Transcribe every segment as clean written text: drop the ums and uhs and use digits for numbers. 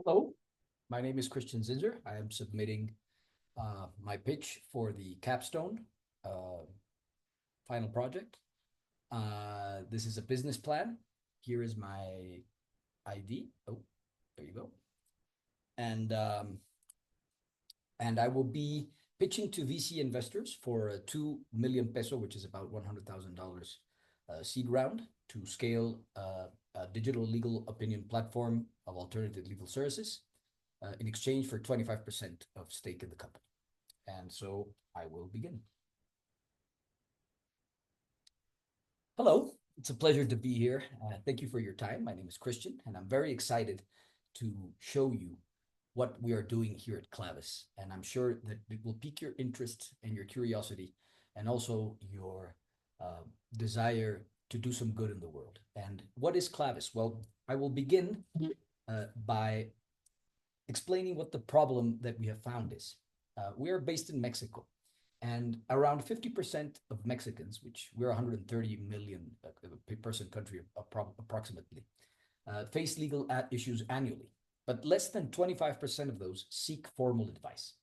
Hello, my name is Christian Zinser. I am submitting my pitch for the capstone uh, final project. This is a business plan. Here is my ID. Oh, there you go. And um, and I will be pitching to VC investors for a 2 million peso, which is about $100,000 seed round to scale a digital legal opinion platform of alternative legal services in exchange for 25% of stake in the company. And so I will begin. Hello, it's a pleasure to be here. Thank you for your time. My name is Christian, and I'm very excited to show you what we are doing here at Clavis. And I'm sure that it will pique your interest and your curiosity, and also your uh, desire to do some good in the world. And what is Clavis? Well, I will begin by explaining what the problem that we have found is. We are based in Mexico, and around 50% of Mexicans, which we're a 130 million person country approximately, face legal issues annually, but less than 25% of those seek formal advice.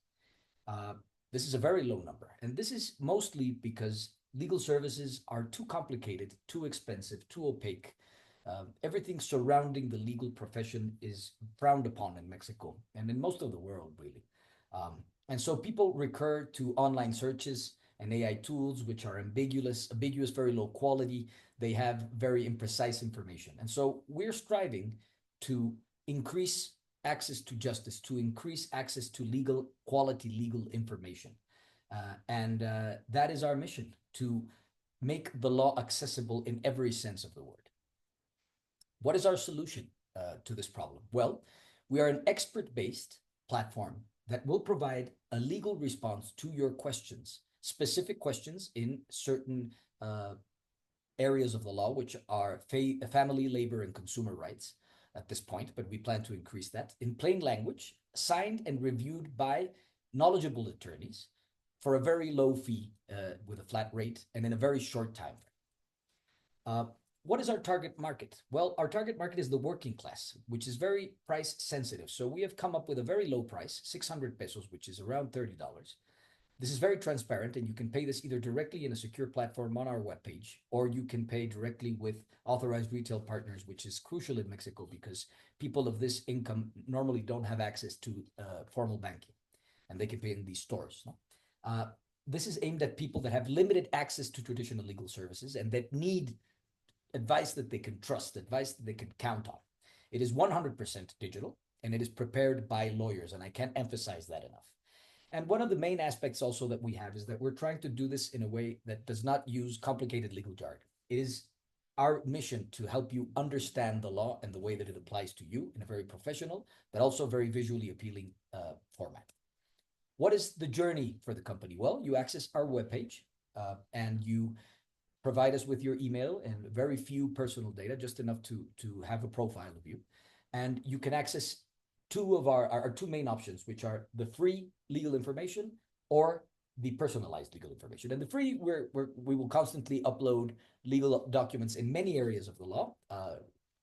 Uh, this is a very low number, and this is mostly because legal services are too complicated, too expensive, too opaque. Everything surrounding the legal profession is frowned upon in Mexico and in most of the world, really. And so people recur to online searches and AI tools, which are ambiguous, very low quality. They have very imprecise information. And so we're striving to increase access to justice, to increase access to legal quality legal information. And that is our mission, to make the law accessible in every sense of the word. What is our solution to this problem? Well, we are an expert-based platform that will provide a legal response to your questions, specific questions in certain areas of the law, which are family, labor, and consumer rights at this point, but we plan to increase that in plain language, signed and reviewed by knowledgeable attorneys for a very low fee with a flat rate and in a very short time frame. What is our target market? Well, our target market is the working class, which is very price sensitive. So we have come up with a very low price, 600 pesos, which is around $30. This is very transparent, and you can pay this either directly in a secure platform on our webpage, or you can pay directly with authorized retail partners, which is crucial in Mexico because people of this income normally don't have access to formal banking, and they can pay in these stores. No? This is aimed at people that have limited access to traditional legal services and that need advice that they can trust, advice that they can count on. It is 100% digital, and it is prepared by lawyers, and I can't emphasize that enough. And one of the main aspects also that we have is that we're trying to do this in a way that does not use complicated legal jargon. It is our mission to help you understand the law and the way that it applies to you in a very professional, but also very visually appealing format. What is the journey for the company? Well, you access our webpage and you provide us with your email and very few personal data, just enough to have a profile of you. And you can access two of our two main options, which are the free legal information or the personalized legal information. And the free, we will constantly upload legal documents in many areas of the law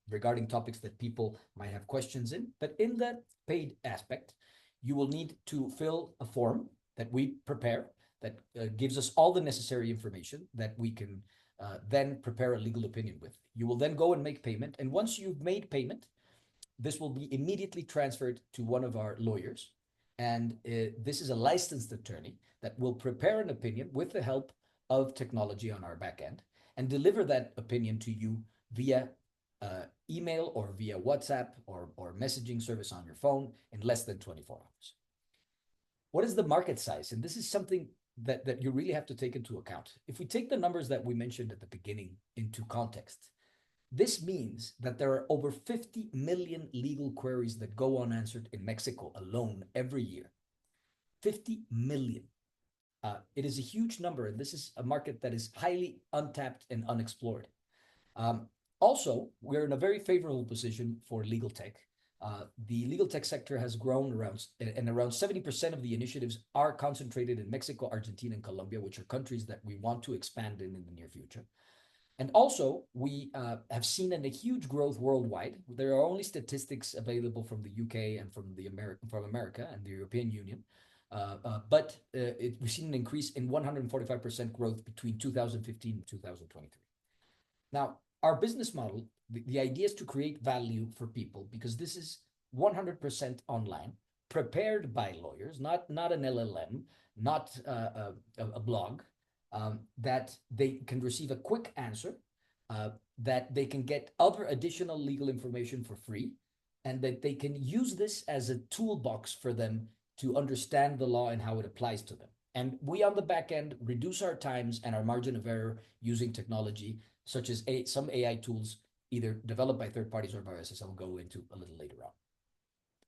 regarding topics that people might have questions in. But in the paid aspect, you will need to fill a form that we prepare that gives us all the necessary information that we can then prepare a legal opinion with. You will then go and make payment. And once you've made payment, this will be immediately transferred to one of our lawyers. And this is a licensed attorney that will prepare an opinion with the help of technology on our back end and deliver that opinion to you via email or via WhatsApp or messaging service on your phone in less than 24 hours. What is the market size? And this is something that you really have to take into account. If we take the numbers that we mentioned at the beginning into context, this means that there are over 50 million legal queries that go unanswered in Mexico alone every year. 50 million. It is a huge number, and this is a market that is highly untapped and unexplored. Also, we're in a very favorable position for legal tech. The legal tech sector has grown and around 70% of the initiatives are concentrated in Mexico, Argentina, and Colombia, which are countries that we want to expand in the near future. And also, we have seen a huge growth worldwide. There are only statistics available from the UK and from America and the European Union. We've seen an increase in 145% growth between 2015 and 2023. Now, our business model, the idea is to create value for people because this is 100% online, prepared by lawyers, not an LLM, not a blog, that they can receive a quick answer, that they can get other additional legal information for free, and that they can use this as a toolbox for them to understand the law and how it applies to them. And we on the back end reduce our times and our margin of error using technology such as some AI tools, either developed by third parties or by us, as I'll go into a little later on.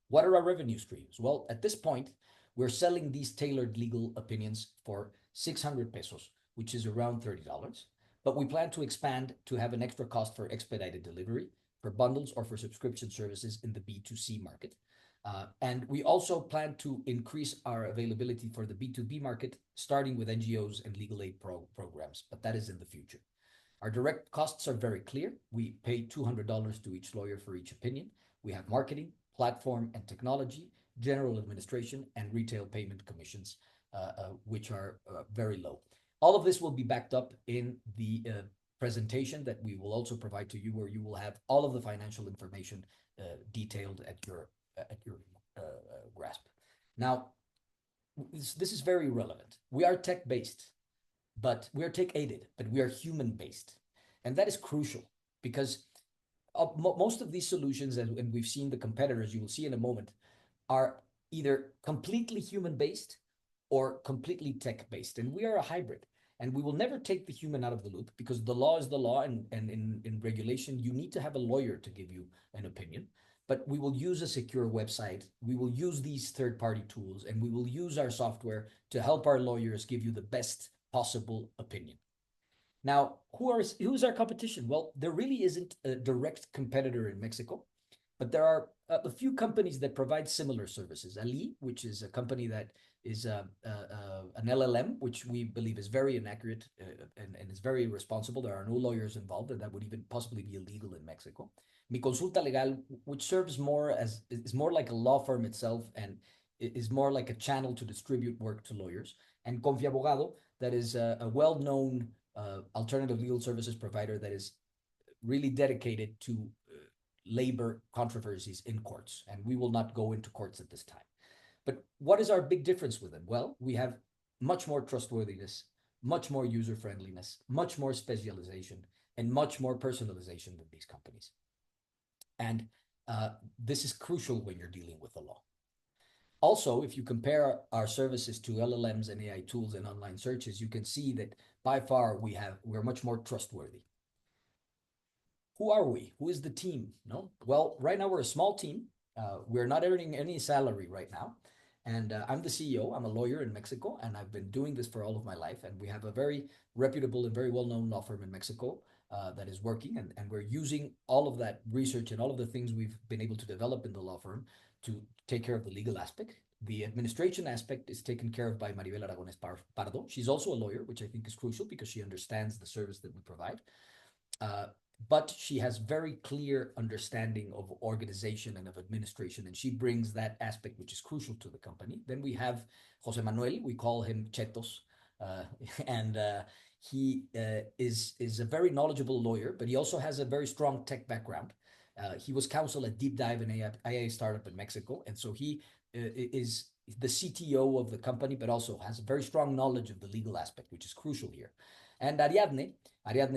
What are our revenue streams? Well, at this point, we're selling these tailored legal opinions for 600 pesos, which is around $30. But we plan to expand to have an extra cost for expedited delivery, for bundles, or for subscription services in the B2C market. And we also plan to increase our availability for the B2B market, starting with NGOs and legal aid programs, but that is in the future. Our direct costs are very clear. We pay $200 to each lawyer for each opinion. We have marketing, platform and technology, general administration, and retail payment commissions, which are very low. All of this will be backed up in the presentation that we will also provide to you, where you will have all of the financial information detailed at your grasp. Now, this is very relevant. We are tech-based, but we are tech-aided, but we are human-based. And that is crucial because most of these solutions, and we've seen the competitors, you will see in a moment, are either completely human-based or completely tech-based. And we are a hybrid. And we will never take the human out of the loop because the law is the law. And in regulation, you need to have a lawyer to give you an opinion. But we will use a secure website. We will use these third-party tools, and we will use our software to help our lawyers give you the best possible opinion. Now, who's our competition? Well, there really isn't a direct competitor in Mexico, but there are a few companies that provide similar services. Ali, which is a company that is an LLM, which we believe is very inaccurate and is very irresponsible. There are no lawyers involved, and that would even possibly be illegal in Mexico. Mi Consulta Legal, which serves is more like a law firm itself and is more like a channel to distribute work to lawyers. And Confiabogado, that is a well-known alternative legal services provider that is really dedicated to labor controversies in courts. And we will not go into courts at this time. But what is our big difference with them? Well, we have much more trustworthiness, much more user-friendliness, much more specialization, and much more personalization than these companies. And this is crucial when you're dealing with the law. Also, if you compare our services to LLMs and AI tools and online searches, you can see that by far we're much more trustworthy. Who are we? Who is the team? No? Well, right now we're a small team. We're not earning any salary right now. And I'm the CEO. I'm a lawyer in Mexico, and I've been doing this for all of my life. And we have a very reputable and very well-known law firm in Mexico that is working. And we're using all of that research and all of the things we've been able to develop in the law firm to take care of the legal aspect. The administration aspect is taken care of by Maribel Aragones Pardo. She's also a lawyer, which I think is crucial because she understands the service that we provide. But she has very clear understanding of organization and of administration, and she brings that aspect, which is crucial to the company. Then we have Jose Manuel, we call him Chetos, and he is a very knowledgeable lawyer, but he also has a very strong tech background. He was counsel at Deep Dive, an AI startup in Mexico, and so he is the CTO of the company, but also has a very strong knowledge of the legal aspect, which is crucial here. And Ariadne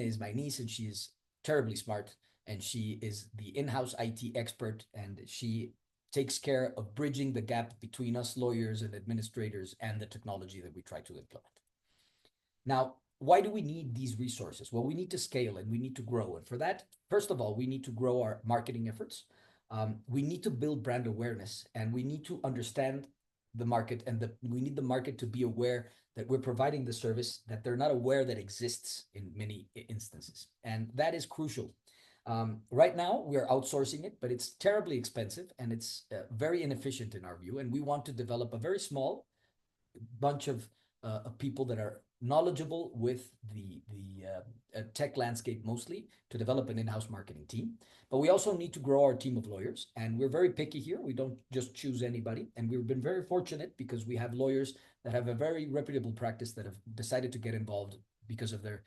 is my niece, and she is terribly smart, and she is the in-house IT expert, and she takes care of bridging the gap between us lawyers and administrators and the technology that we try to implement. Now, why do we need these resources? Well, we need to scale and we need to grow. And for that, first of all, we need to grow our marketing efforts. We need to build brand awareness, and we need to understand the market, and we need the market to be aware that we're providing the service that they're not aware that exists in many instances. And that is crucial. Right now, we're outsourcing it, but it's terribly expensive and it's very inefficient in our view. And we want to develop a very small bunch of people that are knowledgeable with the tech landscape mostly to develop an in-house marketing team. But we also need to grow our team of lawyers, and we're very picky here. We don't just choose anybody, and we've been very fortunate because we have lawyers that have a very reputable practice that have decided to get involved because of their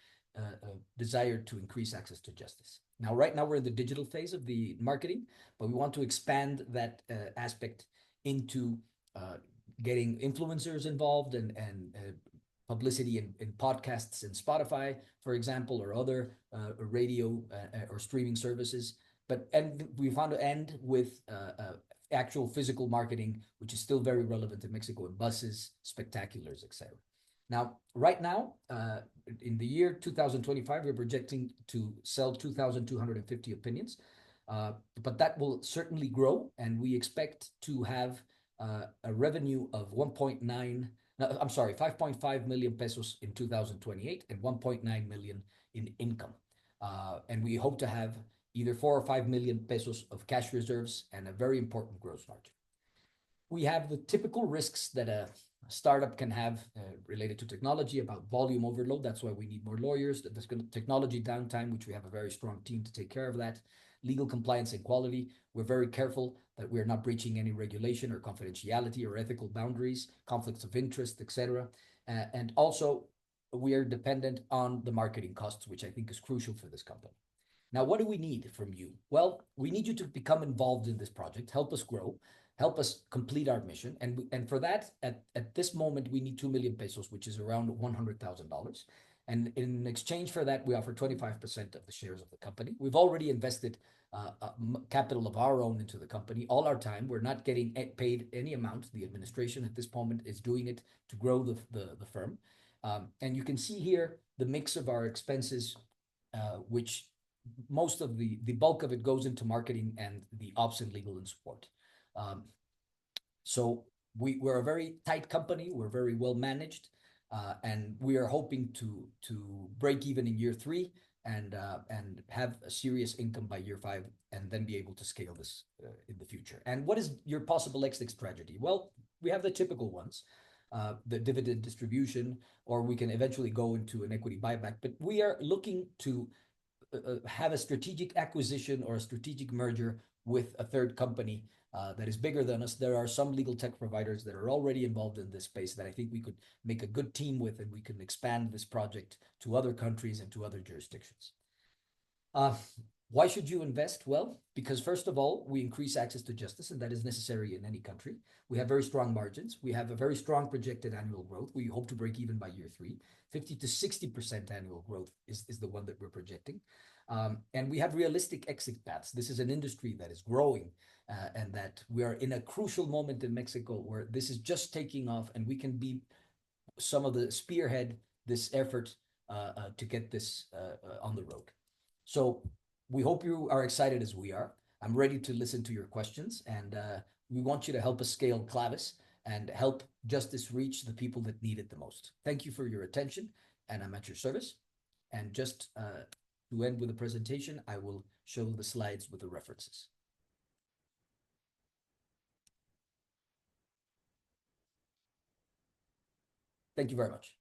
desire to increase access to justice. Now, right now, we're in the digital phase of the marketing, but we want to expand that aspect into getting influencers involved and publicity in podcasts and Spotify, for example, or other radio or streaming services. And we found to end with actual physical marketing, which is still very relevant in Mexico, in buses, spectaculars, etc. Now, right now, in the year 2025, we're projecting to sell 2,250 opinions, but that will certainly grow, and we expect to have a revenue of 5.5 million pesos in 2028 and 1.9 million in income. And we hope to have either 4 or 5 million pesos of cash reserves and a very important gross margin. We have the typical risks that a startup can have related to technology about volume overload. That's why we need more lawyers. There's technology downtime, which we have a very strong team to take care of that. Legal compliance and quality. We're very careful that we're not breaching any regulation or confidentiality or ethical boundaries, conflicts of interest, etc. And also, we are dependent on the marketing costs, which I think is crucial for this company. Now, what do we need from you? Well, we need you to become involved in this project, help us grow, help us complete our mission. And for that, at this moment, we need 2 million pesos, which is around $100,000. And in exchange for that, we offer 25% of the shares of the company. We've already invested capital of our own into the company, all our time. We're not getting paid any amount. The administration at this moment is doing it to grow the firm. And you can see here the mix of our expenses, which most of the bulk of it goes into marketing and the ops and legal and support. So we're a very tight company. We're very well managed, and we are hoping to break even in year 3 and have a serious income by year 5, and then be able to scale this in the future. And what is your possible exit strategy? Well, we have the typical ones, the dividend distribution, or we can eventually go into an equity buyback. But we are looking to have a strategic acquisition or a strategic merger with a third company that is bigger than us. There are some legal tech providers that are already involved in this space that I think we could make a good team with, and we can expand this project to other countries and to other jurisdictions. Why should you invest? Well, because first of all, we increase access to justice, and that is necessary in any country. We have very strong margins. We have a very strong projected annual growth. We hope to break even by year 3. 50 to 60% annual growth is the one that we're projecting. And we have realistic exit paths. This is an industry that is growing, and that we are in a crucial moment in Mexico where this is just taking off, and we can be some of the spearhead this effort to get this on the road. So we hope you are excited as we are. I'm ready to listen to your questions, and we want you to help us scale Clavis and help justice reach the people that need it the most. Thank you for your attention, and I'm at your service. And just to end with the presentation, I will show the slides with the references. Thank you very much.